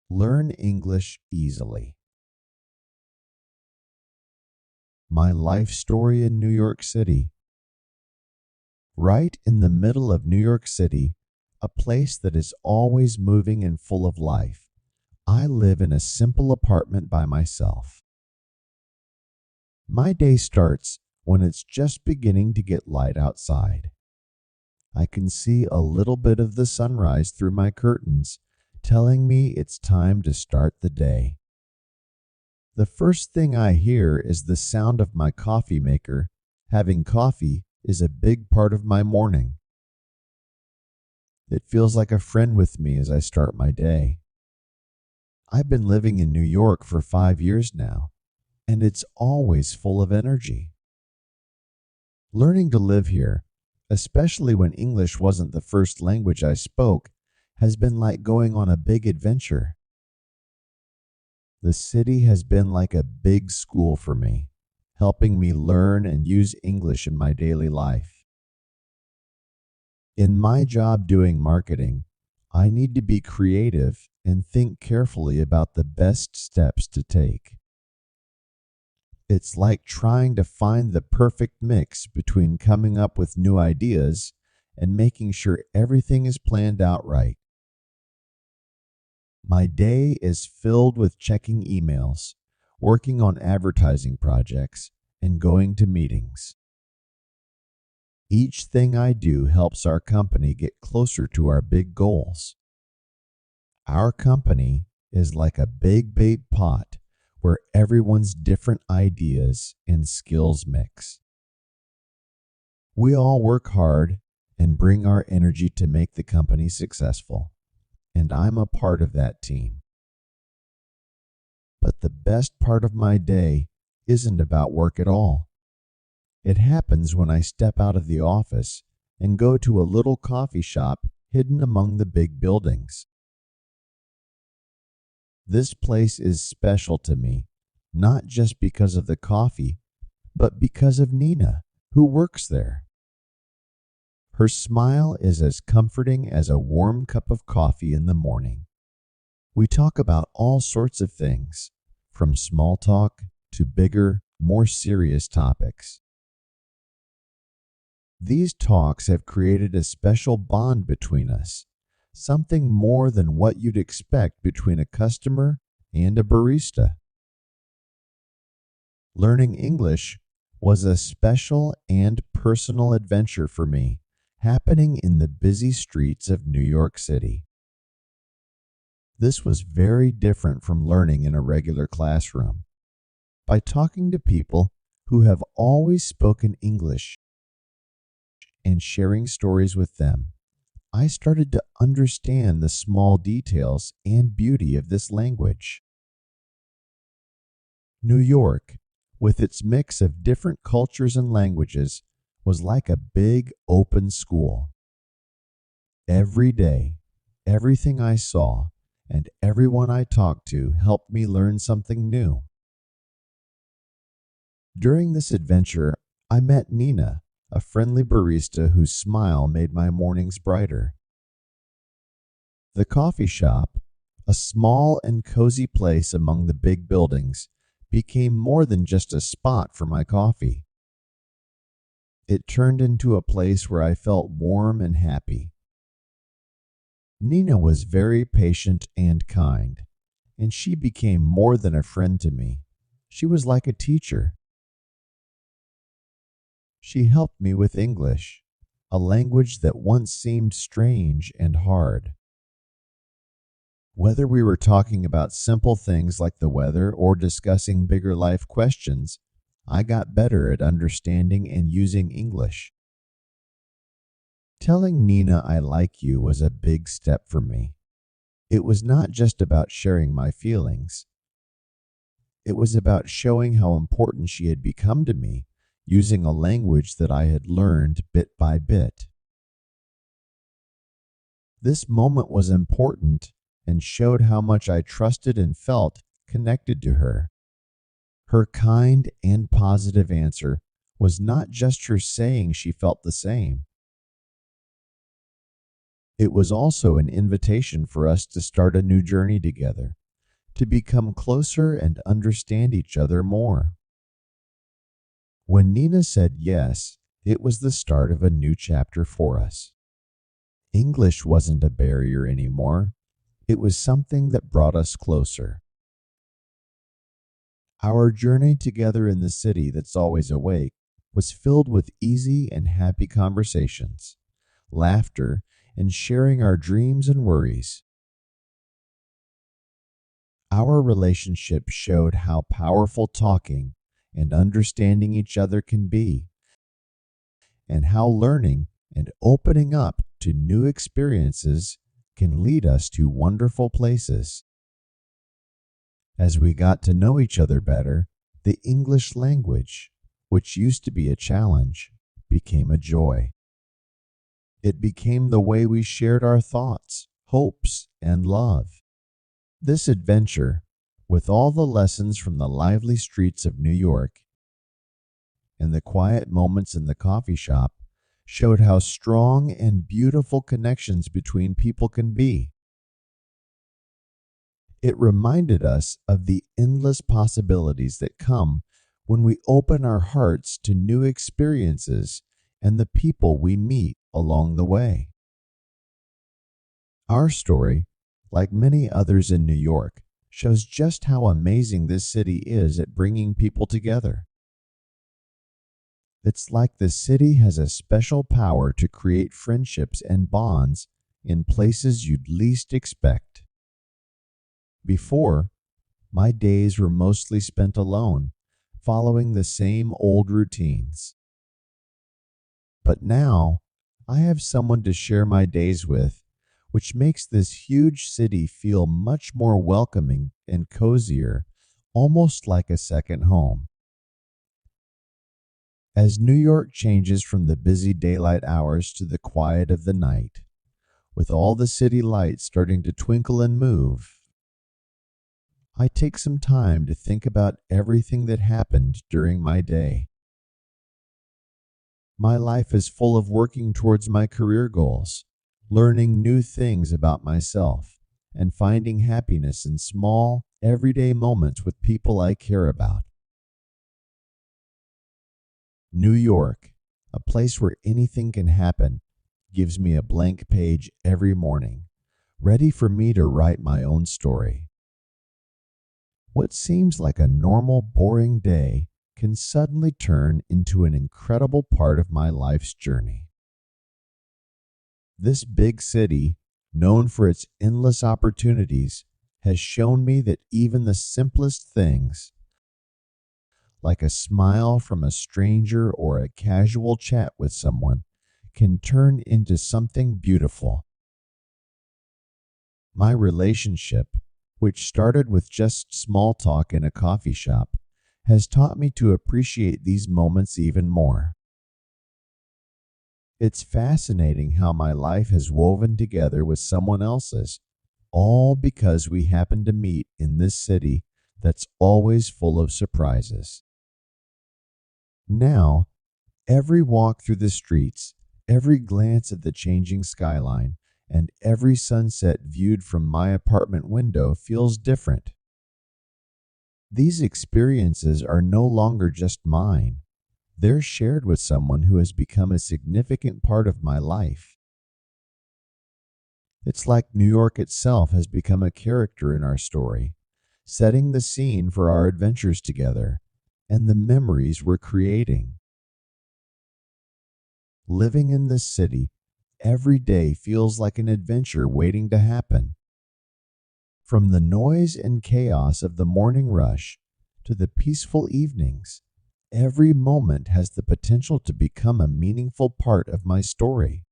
Learn English easily. My life story in New York City. Right in the middle of New York City, a place that is always moving and full of life, I live in a simple apartment by myself. My day starts when it's just beginning to get light outside. I can see a little bit of the sunrise through my curtains, telling me it's time to start the day. The first thing I hear is the sound of my coffee maker. Having coffee is a big part of my morning. It feels like a friend with me as I start my day. I've been living in New York for 5 years now, and it's always full of energy. Learning to live here, especially when English wasn't the first language I spoke, has been like going on a big adventure. The city has been like a big school for me, helping me learn and use English in my daily life. In my job doing marketing, I need to be creative and think carefully about the best steps to take. It's like trying to find the perfect mix between coming up with new ideas and making sure everything is planned out right. My day is filled with checking emails, working on advertising projects, and going to meetings. Each thing I do helps our company get closer to our big goals. Our company is like a big pot where everyone's different ideas and skills mix. We all work hard and bring our energy to make the company successful, and I'm a part of that team. But the best part of my day isn't about work at all. It happens when I step out of the office and go to a little coffee shop hidden among the big buildings. This place is special to me, not just because of the coffee, but because of Nina, who works there. Her smile is as comforting as a warm cup of coffee in the morning. We talk about all sorts of things, from small talk to bigger, more serious topics. These talks have created a special bond between us, something more than what you'd expect between a customer and a barista. Learning English was a special and personal adventure for me, happening in the busy streets of New York City. This was very different from learning in a regular classroom. By talking to people who have always spoken English and sharing stories with them, I started to understand the small details and beauty of this language. New York, with its mix of different cultures and languages, was like a big open school. Every day, everything I saw and everyone I talked to helped me learn something new. During this adventure, I met Nina, a friendly barista whose smile made my mornings brighter. The coffee shop, a small and cozy place among the big buildings, became more than just a spot for my coffee. It turned into a place where I felt warm and happy. Nina was very patient and kind, and she became more than a friend to me. She was like a teacher. She helped me with English, a language that once seemed strange and hard. Whether we were talking about simple things like the weather or discussing bigger life questions, I got better at understanding and using English. Telling Nina I like you was a big step for me. It was not just about sharing my feelings. It was about showing how important she had become to me, using a language that I had learned bit by bit. This moment was important and showed how much I trusted and felt connected to her. Her kind and positive answer was not just her saying she felt the same. It was also an invitation for us to start a new journey together, to become closer and understand each other more. When Nina said yes, it was the start of a new chapter for us. English wasn't a barrier anymore. It was something that brought us closer. Our journey together in the city that's always awake was filled with easy and happy conversations, laughter, and sharing our dreams and worries. Our relationship showed how powerful talking and understanding each other can be, and how learning and opening up to new experiences can lead us to wonderful places. As we got to know each other better, the English language, which used to be a challenge, became a joy. It became the way we shared our thoughts, hopes, and love. This adventure, with all the lessons from the lively streets of New York and the quiet moments in the coffee shop, showed how strong and beautiful connections between people can be. It reminded us of the endless possibilities that come when we open our hearts to new experiences and the people we meet along the way. Our story, like many others in New York, shows just how amazing this city is at bringing people together. It's like the city has a special power to create friendships and bonds in places you'd least expect. Before, my days were mostly spent alone, following the same old routines. But now, I have someone to share my days with, which makes this huge city feel much more welcoming and cozier, almost like a second home. As New York changes from the busy daylight hours to the quiet of the night, with all the city lights starting to twinkle and move, I take some time to think about everything that happened during my day. My life is full of working towards my career goals, learning new things about myself, and finding happiness in small, everyday moments with people I care about. New York, a place where anything can happen, gives me a blank page every morning, ready for me to write my own story. What seems like a normal, boring day can suddenly turn into an incredible part of my life's journey. This big city, known for its endless opportunities, has shown me that even the simplest things, like a smile from a stranger or a casual chat with someone, can turn into something beautiful. My relationship, which started with just small talk in a coffee shop, has taught me to appreciate these moments even more. It's fascinating how my life has woven together with someone else's, all because we happen to meet in this city that's always full of surprises. Now, every walk through the streets, every glance at the changing skyline, and every sunset viewed from my apartment window feels different. These experiences are no longer just mine. They're shared with someone who has become a significant part of my life. It's like New York itself has become a character in our story, setting the scene for our adventures together and the memories we're creating. Living in this city, every day feels like an adventure waiting to happen. From the noise and chaos of the morning rush to the peaceful evenings, every moment has the potential to become a meaningful part of my story.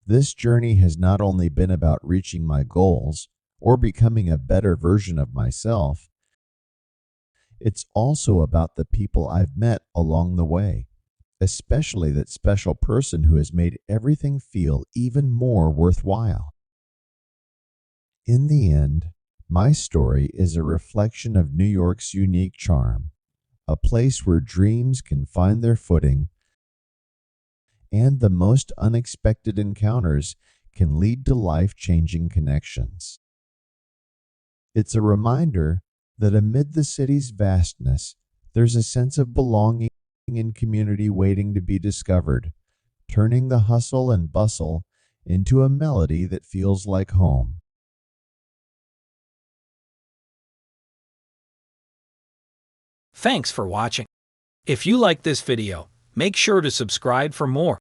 This journey has not only been about reaching my goals or becoming a better version of myself, it's also about the people I've met along the way, especially that special person who has made everything feel even more worthwhile. In the end, my story is a reflection of New York's unique charm, a place where dreams can find their footing and the most unexpected encounters can lead to life-changing connections. It's a reminder that amid the city's vastness, there's a sense of belonging and community waiting to be discovered, turning the hustle and bustle into a melody that feels like home. Thanks for watching. If you like this video, make sure to subscribe for more.